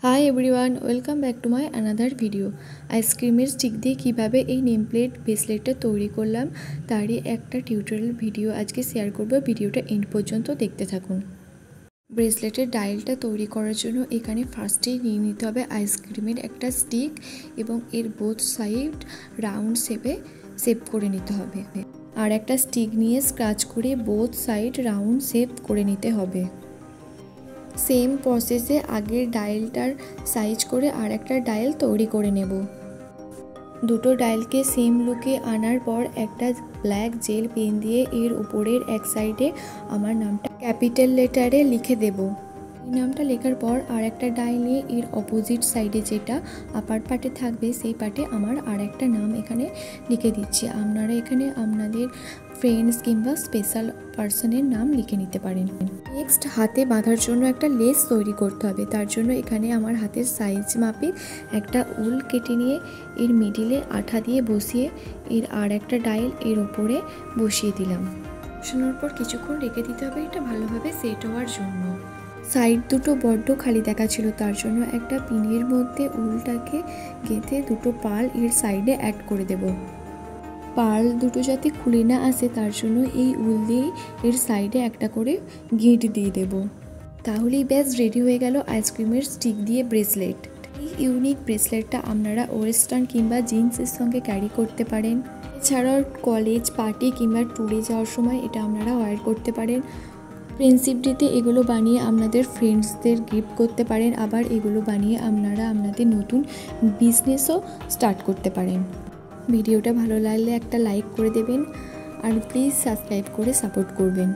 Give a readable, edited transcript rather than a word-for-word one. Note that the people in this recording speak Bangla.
Hi everyone, welcome back to my another video. আইসক্রিমের স্টিক দিয়ে কীভাবে এই নেম প্লেট ব্রেসলেটটা তৈরি করলাম তারই একটা টিউটোরিয়াল ভিডিও আজকে শেয়ার করব। ভিডিওটা এন্ড পর্যন্ত দেখতে থাকুন। ব্রেসলেটের ডায়ালটা তৈরি করার জন্য এখানে ফার্স্টেই নিয়ে নিতে হবে আইসক্রিমের একটা স্টিক এবং এর বোথ সাইড রাউন্ড শেপ করে নিতে হবে। আর একটা স্টিক নিয়ে স্ক্র্যাচ করে বোথ সাইড রাউন্ড শেপ করে নিতে হবে। সেম প্রসেসে আগের ডায়ালটার সাইজ করে আর একটা ডায়াল তৈরি করে নেব। দুটো ডায়ালকে সেম লুকে আনার পর একটা ব্ল্যাক জেল পেন দিয়ে এর উপরের এক সাইডে আমার নামটা ক্যাপিটাল লেটারে লিখে দেব। এই নামটা লেখার পর আর একটা ডায়াল নিয়ে এর অপোজিট সাইডে যেটা আপার পার্টে থাকবে সেই পার্টে আমার আর একটা নাম এখানে লিখে দিচ্ছি। আপনারা এখানে আপনাদের ফ্রেন্ডস কিংবা স্পেশাল পার্সনের নাম লিখে নিতে পারেন। নেক্সট হাতে বাঁধার জন্য একটা লেস তৈরি করতে হবে। তার জন্য এখানে আমার হাতের সাইজ মাপে একটা উল কেটে নিয়ে এর মিডিলে আঠা দিয়ে বসিয়ে এর আর একটা ডায়াল এর ওপরে বসিয়ে দিলাম। বসানোর পর কিছুক্ষণ রেখে দিতে হবে এটা ভালোভাবে সেট হওয়ার জন্য। সাইড দুটো বড্ড খালি দেখাচ্ছিল, তার জন্য একটা পিনের মধ্যে উলটাকে গেঁথে দুটো পাল এর সাইডে অ্যাড করে দেব। পার্ল দুটো যাতে খুলে না আসে তার জন্য এই উল দিয়েই এর সাইডে একটা করে গিঁট দিয়ে দেব। তাহলেই ব্যাস রেডি হয়ে গেল আইসক্রিমের স্টিক দিয়ে ব্রেসলেট। এই ইউনিক ব্রেসলেটটা আপনারা ওয়েস্টার্ন কিংবা জিন্সের সঙ্গে ক্যারি করতে পারেন। এছাড়াও কলেজ পার্টি কিংবা ট্যুরে যাওয়ার সময় এটা আপনারা ওয়্যার করতে পারেন। ফ্রেন্ডশিপ ডেতে এগুলো বানিয়ে আপনাদের ফ্রেন্ডসদের গিফট করতে পারেন। আবার এগুলো বানিয়ে আপনারা আপনাদের নতুন বিজনেসও স্টার্ট করতে পারেন। ভিডিওটা ভালো লাগলে একটা লাইক করে দেবেন আর প্লিজ সাবস্ক্রাইব করে সাপোর্ট করবেন।